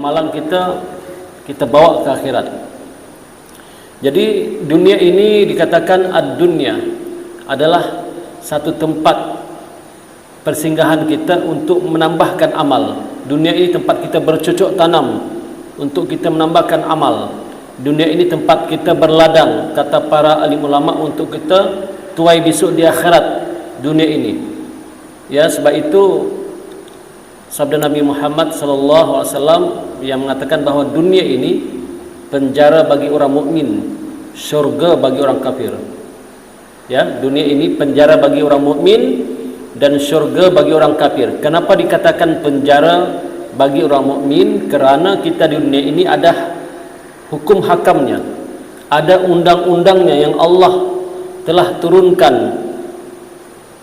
amalan kita bawa ke akhirat. Jadi dunia ini dikatakan ad-dunya adalah satu tempat persinggahan kita untuk menambahkan amal. Dunia ini tempat kita bercocok tanam untuk kita menambahkan amal. Dunia ini tempat kita berladang, kata para alim ulama, untuk kita tuai besok di akhirat dunia ini. Ya, sebab itu sabda Nabi Muhammad sallallahu alaihi wasallam yang mengatakan bahawa dunia ini penjara bagi orang mukmin, syurga bagi orang kafir. Ya, dunia ini penjara bagi orang mukmin dan syurga bagi orang kafir. Kenapa dikatakan penjara bagi orang mukmin? Kerana kita di dunia ini ada hukum hakamnya, ada undang-undangnya yang Allah telah turunkan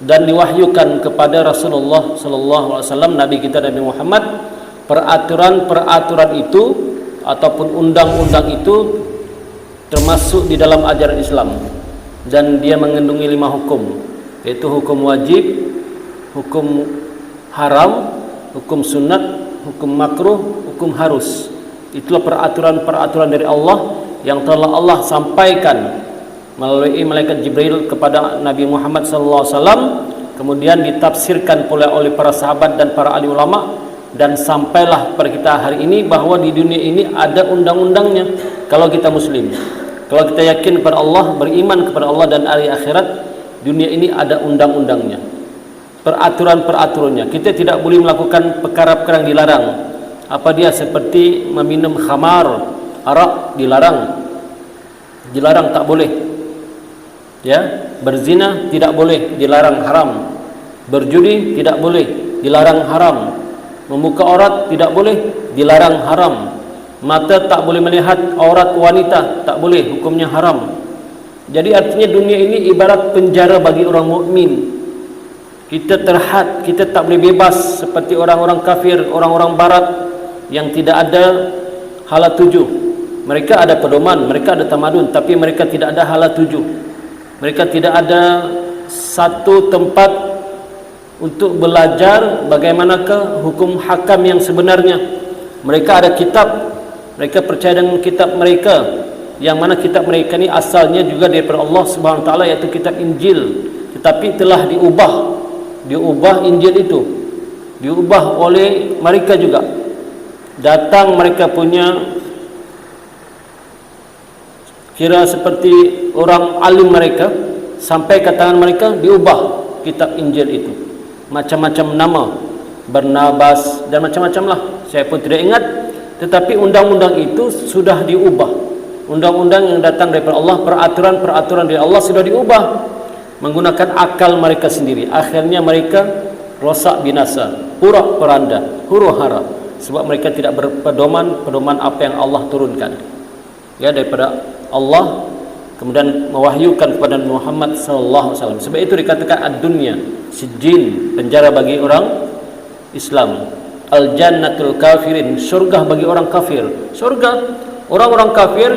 dan diwahyukan kepada Rasulullah sallallahu alaihi wasallam, Nabi kita Nabi Muhammad. Peraturan-peraturan itu ataupun undang-undang itu termasuk di dalam ajaran Islam, dan dia mengandungi 5 hukum, yaitu hukum wajib, hukum haram, hukum sunat, hukum makruh, hukum harus. Itulah peraturan-peraturan dari Allah yang telah Allah sampaikan melalui malaikat Jibril kepada Nabi Muhammad SAW, kemudian ditafsirkan pula oleh para sahabat dan para ahli ulama, dan sampailah pada kita hari ini bahawa di dunia ini ada undang-undangnya. Kalau kita muslim, kalau kita yakin kepada Allah, beriman kepada Allah dan hari akhirat, dunia ini ada undang-undangnya, peraturan-peraturannya. Kita tidak boleh melakukan perkara-perkara yang dilarang. Apa dia? Seperti meminum khamar, arak, dilarang, tak boleh. Ya, berzina tidak boleh, dilarang, haram. Berjudi tidak boleh, dilarang, haram. Membuka aurat tidak boleh, dilarang, haram. Mata tak boleh melihat aurat wanita, tak boleh, hukumnya haram. Jadi artinya dunia ini ibarat penjara bagi orang mukmin. Kita terhad, kita tak boleh bebas seperti orang-orang kafir, orang-orang barat yang tidak ada hala tuju. Mereka ada pedoman, mereka ada tamadun, tapi mereka tidak ada hala tuju. Mereka tidak ada satu tempat untuk belajar bagaimanakah hukum hakam yang sebenarnya. Mereka ada kitab, mereka percaya dengan kitab mereka, yang mana kitab mereka ini asalnya juga daripada Allah Subhanahu Wa Taala, yaitu kitab Injil. Tetapi telah diubah Injil itu, diubah oleh mereka juga. Datang mereka punya kira seperti orang alim mereka, sampai ke tangan mereka, diubah kitab Injil itu, macam-macam nama, Barnabas dan macam-macam lah, saya pun tidak ingat. Tetapi undang-undang itu sudah diubah. Undang-undang yang datang daripada Allah, peraturan-peraturan dari Allah sudah diubah menggunakan akal mereka sendiri. Akhirnya mereka rosak binasa, porak-poranda, huru-hara, sebab mereka tidak berpedoman apa yang Allah turunkan, ya, daripada Allah, kemudian mewahyukan kepada Muhammad sallallahu alaihi wasallam. Sebab itu dikatakan ad-dunya sijin, penjara bagi orang Islam. Al-jannatul kafirin, surga bagi orang kafir. Surga orang-orang kafir,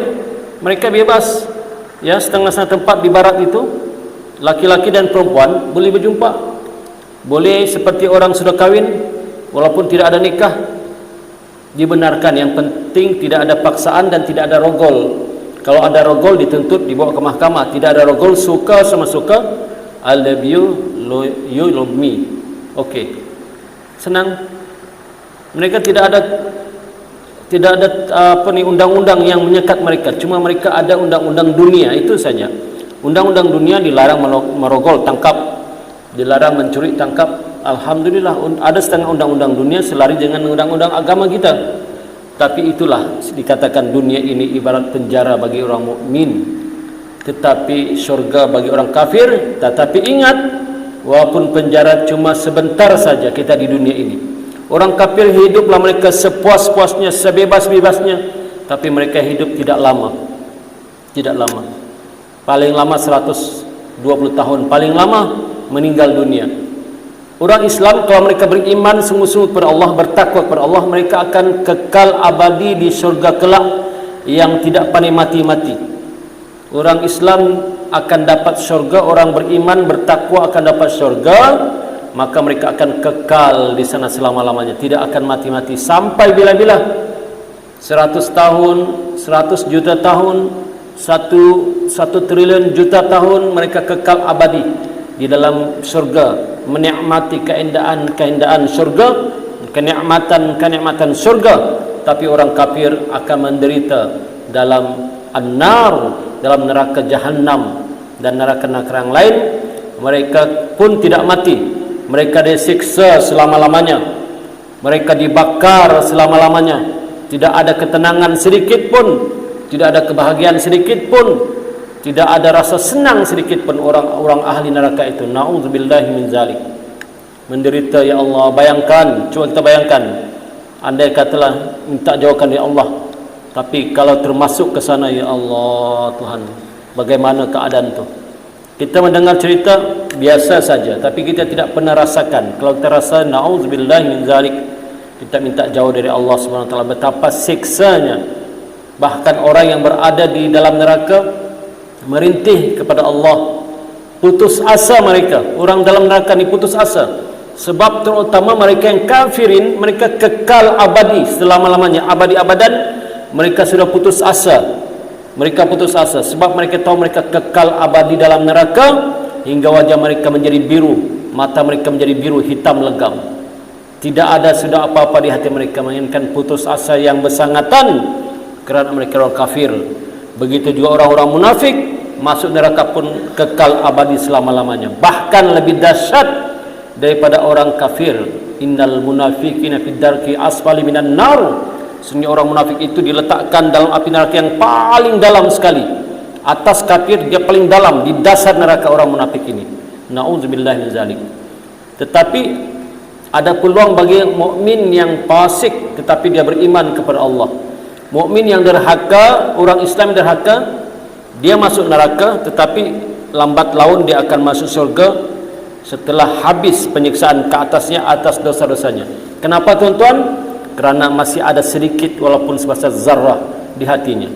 mereka bebas, ya, setengah-setengah tempat di barat itu, laki-laki dan perempuan boleh berjumpa, boleh seperti orang sudah kahwin walaupun tidak ada nikah, dibenarkan. Yang penting tidak ada paksaan dan tidak ada rogol. Kalau ada rogol dituntut, dibawa ke mahkamah. Tidak ada rogol, suka sama suka, I love you, you love me. Okey, senang. Mereka tidak ada undang-undang yang menyekat mereka. Cuma mereka ada undang-undang dunia, itu saja. Undang-undang dunia dilarang merogol, tangkap, dilarang mencuri, tangkap. Alhamdulillah, ada setengah undang-undang dunia selari dengan undang-undang agama kita. Tapi itulah dikatakan dunia ini ibarat penjara bagi orang mukmin, tetapi syurga bagi orang kafir. Tetapi ingat, walaupun penjara cuma sebentar saja kita di dunia ini. Orang kafir hiduplah mereka sepuas-puasnya, sebebas-bebasnya, tapi mereka hidup tidak lama. Tidak lama. Paling lama 120 tahun, paling lama meninggal dunia. Orang Islam kalau mereka beriman sungguh-sungguh kepada Allah, bertakwa kepada Allah, mereka akan kekal abadi di syurga kelak yang tidak pandai mati-mati. Orang Islam akan dapat syurga, orang beriman bertakwa akan dapat syurga, maka mereka akan kekal di sana selama-lamanya, tidak akan mati-mati sampai bila-bila. 100 tahun, 100 juta tahun, 1 triliun juta tahun mereka kekal abadi di dalam surga, menikmati keindahan surga, kenikmatan surga. Tapi orang kafir akan menderita dalam an-nar, dalam neraka jahanam dan neraka-neraka yang lain. Mereka pun tidak mati, mereka disiksa selama-lamanya, mereka dibakar selama-lamanya. Tidak ada ketenangan sedikit pun, tidak ada kebahagiaan sedikit pun, tidak ada rasa senang sedikit pun orang-orang ahli neraka itu. Na'udzubillahi min zalik. Menderita ya Allah. Bayangkan, coba kita bayangkan, andai katalah minta jauhkan ya Allah, tapi kalau termasuk ke sana ya Allah Tuhan, bagaimana keadaan tu? Kita mendengar cerita biasa saja, tapi kita tidak pernah rasakan. Kalau kita rasa, na'udzubillahi min zalik, kita minta jauh dari Allah Subhanahu wa taala, betapa siksanya. Bahkan orang yang berada di dalam neraka merintih kepada Allah, putus asa mereka. Orang dalam neraka ni putus asa, sebab terutama mereka yang kafirin, mereka kekal abadi selama-lamanya, abadi abadan. Mereka sudah putus asa, mereka putus asa sebab mereka tahu mereka kekal abadi dalam neraka, hingga wajah mereka menjadi biru, mata mereka menjadi biru hitam legam. Tidak ada sudah apa-apa di hati mereka, melainkan putus asa yang bersangatan kerana mereka orang kafir. Begitu juga orang-orang munafik, masuk neraka pun kekal abadi selama-lamanya. Bahkan lebih dahsyat daripada orang kafir. Innal munafiqina fid darki asfali minan nar. Sesungguhnya orang munafik itu diletakkan dalam api neraka yang paling dalam sekali. Atas kafir dia paling dalam, di dasar neraka orang munafik ini. Na'udzubillahi min zalik. Tetapi ada peluang bagi mukmin yang fasik tetapi dia beriman kepada Allah. Mukmin yang derhaka, orang Islam derhaka, dia masuk neraka tetapi lambat laun dia akan masuk surga setelah habis penyiksaan ke atasnya atas dosa-dosanya. Kenapa tuan-tuan? Kerana masih ada sedikit walaupun sebesar zarrah di hatinya.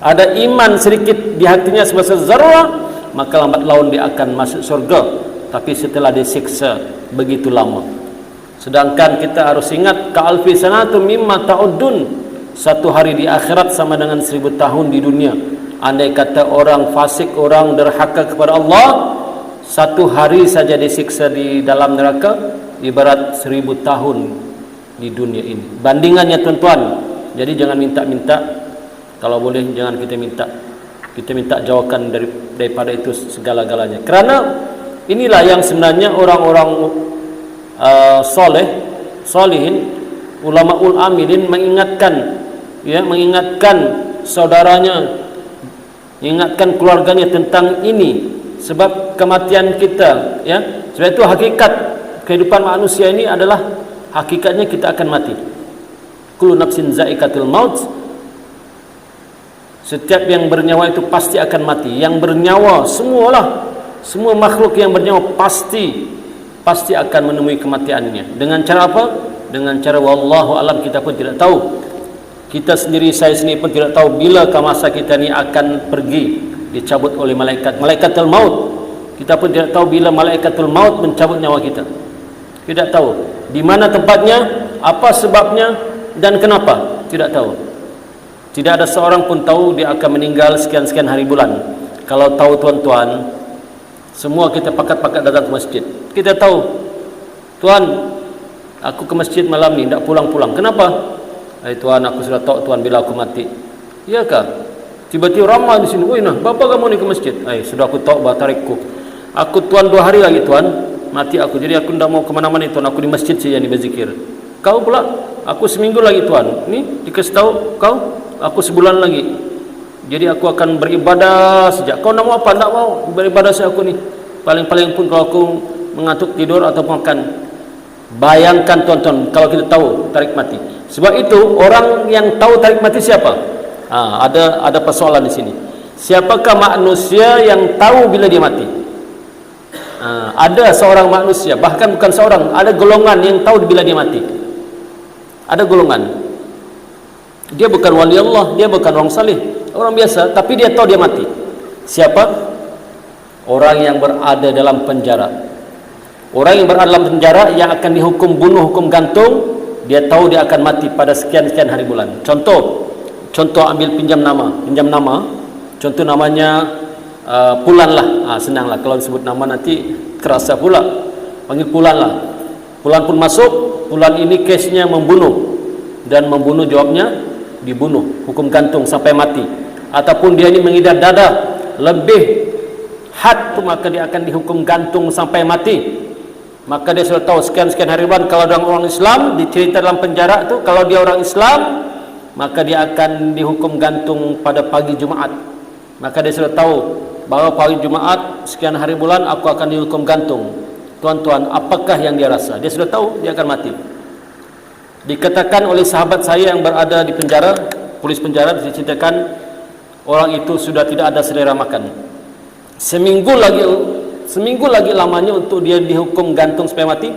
Ada iman sedikit di hatinya sebesar zarrah, maka lambat laun dia akan masuk surga. Tapi setelah disiksa begitu lama. Sedangkan kita harus ingat, ka'alfi sanatun mimma ta'uddun, satu hari di akhirat sama dengan 1000 tahun di dunia. Andai kata orang fasik, orang derhaka kepada Allah, satu hari saja disiksa di dalam neraka ibarat 1000 tahun di dunia ini. Bandingannya tuan-tuan. Jadi jangan minta-minta, kalau boleh jangan kita minta. Kita minta jauhkan daripada itu segala-galanya. Kerana inilah yang sebenarnya orang-orang solihin, ulamaul amilin mengingatkan, ya, mengingatkan saudaranya, mengingatkan keluarganya tentang ini. Sebab kematian kita, ya, sebab itu hakikat kehidupan manusia ini adalah hakikatnya kita akan mati. Kullu nafsin za'iqatul maut. Setiap yang bernyawa itu pasti akan mati. Yang bernyawa semualah, semua makhluk yang bernyawa pasti akan menemui kematiannya. Dengan cara apa? Dengan cara wallahu alam, kita pun tidak tahu. Kita sendiri, saya sendiri pun tidak tahu bilakah masa kita ni akan pergi, dicabut oleh malaikatul maut. Kita pun tidak tahu bila malaikatul maut mencabut nyawa kita. Tidak tahu di mana tempatnya, apa sebabnya dan kenapa, tidak tahu. Tidak ada seorang pun tahu dia akan meninggal sekian-sekian hari bulan. Kalau tahu tuan-tuan, semua kita pakat-pakat datang ke masjid. Kita tahu, Tuan, aku ke masjid malam ni, tak pulang-pulang. Kenapa? Tuan, aku sudah tahu Tuan bila aku mati. Iyakah? Tiba-tiba ramai di sini. Woi, nah, bapa kamu ni ke masjid? Sudah aku tahu batarikku. Aku Tuan 2 hari lagi Tuan, mati aku. Jadi aku tidak mau ke mana-mana Tuan. Aku di masjid saja ni berzikir. Kau pula, aku seminggu lagi Tuan. Ni dikasih tahu kau, aku sebulan lagi. Jadi aku akan beribadah sejak. Kau nak mau apa? Tak mau beribadah sejak aku ni. Paling-paling pun kalau aku mengantuk tidur atau makan. Bayangkan tuan-tuan kalau kita tahu tarik mati. Sebab itu orang yang tahu tarik mati siapa? Ada persoalan di sini. Siapakah manusia yang tahu bila dia mati? Ada seorang manusia, bahkan bukan seorang, ada golongan yang tahu bila dia mati. Ada golongan. Dia bukan wali Allah, dia bukan orang saleh, orang biasa, tapi dia tahu dia mati. Siapa? Orang yang berada dalam penjara. Orang yang berada dalam penjara yang akan dihukum bunuh, hukum gantung, dia tahu dia akan mati pada sekian-sekian hari bulan. Contoh ambil pinjam nama. Contoh namanya Pulan lah. Senang lah kalau disebut nama nanti terasa pula. Panggil Pulan lah. Pulan pun masuk. Pulan ini kesnya membunuh, dan membunuh jawabnya dibunuh, hukum gantung sampai mati. Ataupun dia ini mengidap dada lebih had tu, maka dia akan dihukum gantung sampai mati. Maka dia sudah tahu sekian-sekian hari bulan. Kalau orang Islam dicerita dalam penjara tu, kalau dia orang Islam maka dia akan dihukum gantung pada pagi Jumaat. Maka dia sudah tahu bahawa pagi Jumaat sekian hari bulan aku akan dihukum gantung. Tuan-tuan, apakah yang dia rasa? Dia sudah tahu dia akan mati. Dikatakan oleh sahabat saya yang berada di penjara, polis penjara, diceritakan orang itu sudah tidak ada selera makan. Seminggu lagi lamanya untuk dia dihukum gantung sampai mati,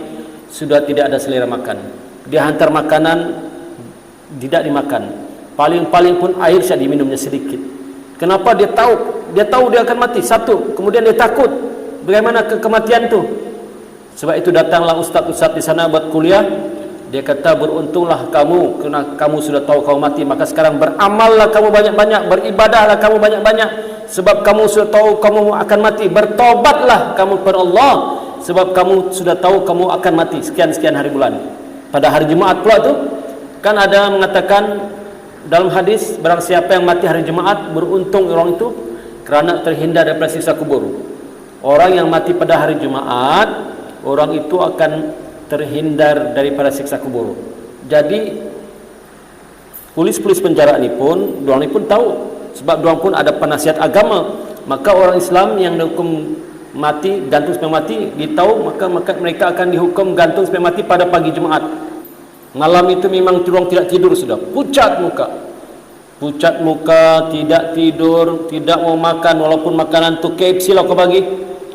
sudah tidak ada selera makan. Dia hantar makanan tidak dimakan. Paling-paling pun air saja diminumnya sedikit. Kenapa? Dia tahu dia akan mati. Satu, kemudian dia takut bagaimana kematian itu. Sebab itu datanglah ustaz-ustaz di sana buat kuliah. Dia kata, beruntunglah kamu kerana kamu sudah tahu kamu mati, maka sekarang beramallah kamu banyak-banyak, beribadahlah kamu banyak-banyak, sebab kamu sudah tahu kamu akan mati. Bertobatlah kamu kepada Allah, sebab kamu sudah tahu kamu akan mati sekian-sekian hari bulan. Pada hari Jumaat pula tu kan ada mengatakan dalam hadis, barang siapa yang mati hari Jumaat, beruntung orang itu kerana terhindar daripada siksa kubur. Orang yang mati pada hari Jumaat, orang itu akan terhindar daripada siksa kubur. Jadi polis-polis penjara ni pun, diorang ni pun tahu, sebab diorang pun ada penasihat agama. Maka orang Islam yang dihukum mati, gantung sampai mati, ditahu, maka mereka akan dihukum gantung sampai mati pada pagi Jumaat. Malam itu memang diorang tidak tidur, sudah pucat muka, tidak tidur, tidak mau makan, walaupun makanan tu KFC lah kau bagi.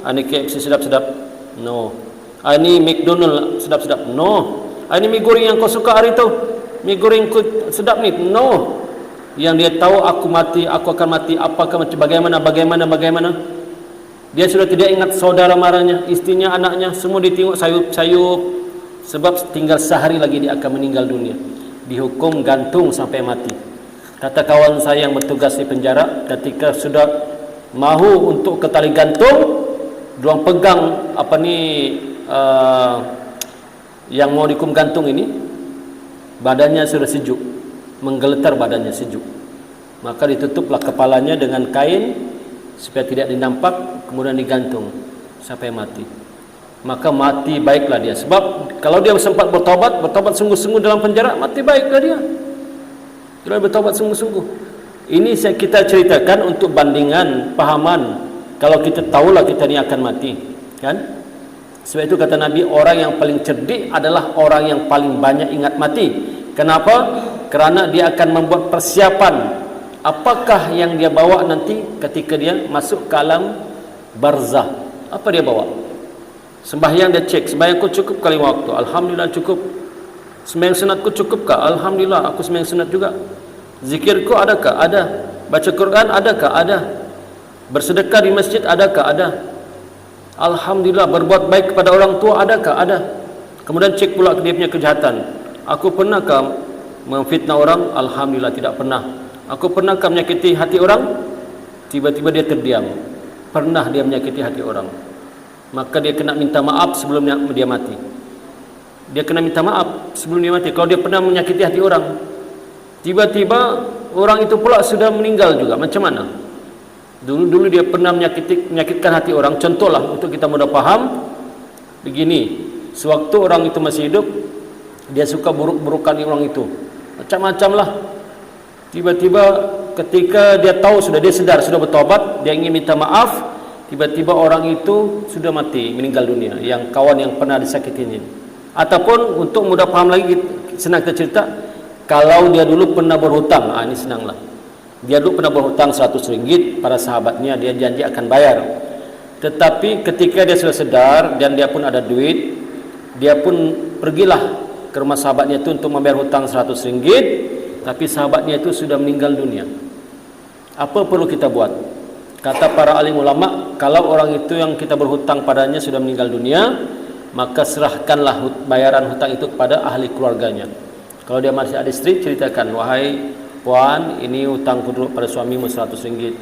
Ini KFC sedap-sedap, no. Ini McDonald sedap-sedap, no. Ini mie goreng yang kau suka hari tu, mie goreng sedap ni, no. Yang dia tahu aku akan mati, apakah macam bagaimana. Dia sudah tidak ingat saudara marahnya, istrinya, anaknya, semua ditengok sayup-sayup. Sebab tinggal sehari lagi dia akan meninggal dunia, dihukum gantung sampai mati. Kata kawan saya yang bertugas di penjara, ketika sudah mahu untuk ke tali gantung, diorang pegang yang mau dihukum gantung ini, badannya sudah sejuk, menggeletar badannya sejuk. Maka ditutuplah kepalanya dengan kain supaya tidak dinampak, kemudian digantung sampai mati. Maka mati baiklah dia. Sebab kalau dia sempat bertobat sungguh-sungguh dalam penjara, mati baiklah dia. Kalau bertobat sungguh-sungguh. Ini kita ceritakan untuk bandingan, pahaman. Kalau kita tahulah kita ni akan mati, kan? Sebab itu kata Nabi, orang yang paling cerdik adalah orang yang paling banyak ingat mati. Kenapa? Kerana dia akan membuat persiapan apakah yang dia bawa nanti ketika dia masuk ke alam barzah. Apa dia bawa? Sembahyang dia cek, sembahyangku cukup kali waktu, alhamdulillah cukup. Sembahyang sunatku cukupkah? Alhamdulillah aku sembahyang sunat juga. Zikirku adakah? Ada. Baca Quran adakah? Ada. Bersedekah di masjid adakah? Ada. Alhamdulillah. Berbuat baik kepada orang tua adakah? Ada. Kemudian cek pula dia punya kejahatan. Aku pernahkah memfitnah orang? Alhamdulillah tidak pernah. Aku pernahkah menyakiti hati orang? Tiba-tiba dia terdiam. Pernah dia menyakiti hati orang. Maka dia kena minta maaf sebelum dia mati. Dia kena minta maaf sebelum dia mati. Kalau dia pernah menyakiti hati orang, tiba-tiba orang itu pula sudah meninggal juga, macam mana? Dulu dia pernah menyakitkan hati orang. Contohlah untuk kita mudah faham, begini, sewaktu orang itu masih hidup, dia suka buruk-burukan orang itu, macam-macam lah. Tiba-tiba ketika dia tahu, dia sedar, sudah bertobat, dia ingin minta maaf, tiba-tiba orang itu sudah mati, meninggal dunia, yang kawan yang pernah disakitinya. Ataupun untuk mudah faham lagi, senang kita cerita, kalau dia dulu pernah berhutang, ini senanglah. Dia dulu pernah berhutang 100 ringgit pada sahabatnya, dia janji akan bayar. Tetapi ketika dia sudah sedar dan dia pun ada duit, dia pun pergilah ke rumah sahabatnya itu untuk membayar hutang 100 ringgit, tapi sahabatnya itu sudah meninggal dunia. Apa perlu kita buat? Kata para alim ulama, kalau orang itu yang kita berhutang padanya sudah meninggal dunia, maka serahkanlah bayaran hutang itu kepada ahli keluarganya. Kalau dia masih ada istri, ceritakan, wahai puan, ini hutang dulu pada suamimu RM100,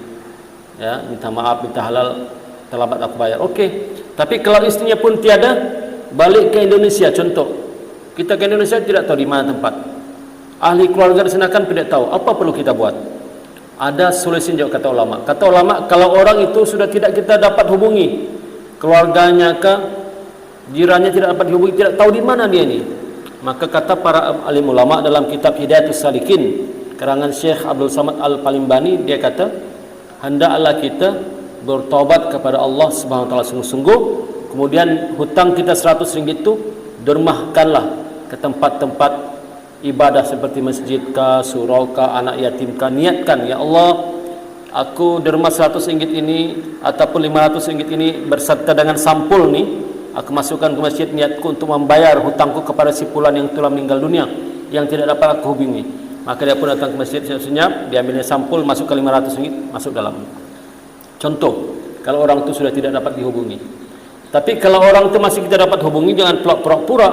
ya, minta maaf, minta halal, terlambat aku bayar. Okey. Tapi kalau istrinya pun tiada, balik ke Indonesia. Contoh, kita ke Indonesia tidak tahu di mana tempat, ahli keluarga di sana kan tidak tahu, apa perlu kita buat? Ada solusi juga, kata ulama. Kata ulama, kalau orang itu sudah tidak kita dapat hubungi, keluarganya ke jirannya tidak dapat dihubungi, tidak tahu di mana dia ini, maka kata para alim ulama dalam kitab Hidayatus Salikin karangan Syekh Abdul Samad Al-Palimbani, dia kata hendaklah kita bertaubat kepada Allah Subhanahu wa taala sungguh-sungguh, kemudian hutang kita RM100 itu dermahkanlah ke tempat-tempat ibadah seperti masjid ka, surau ka, anak yatim ka. Niatkan, ya Allah, aku derma RM100 ini ataupun RM500 ini berserta dengan sampul ni, aku masukkan ke masjid, niatku untuk membayar hutangku kepada si fulan yang telah meninggal dunia, yang tidak dapat aku hubungi. Maka dia pun datang ke masjid senyap, dia ambil sampul, masukkan RM500, masuk dalam. Contoh, kalau orang itu sudah tidak dapat dihubungi. Tapi kalau orang itu masih kita dapat hubungi, jangan pura-pura,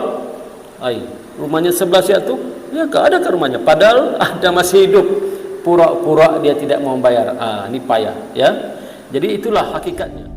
rumahnya sebelah situ, ya ada ke rumahnya, padahal ada masih hidup, pura-pura dia tidak mau bayar. Ini payah, ya. Jadi itulah hakikatnya.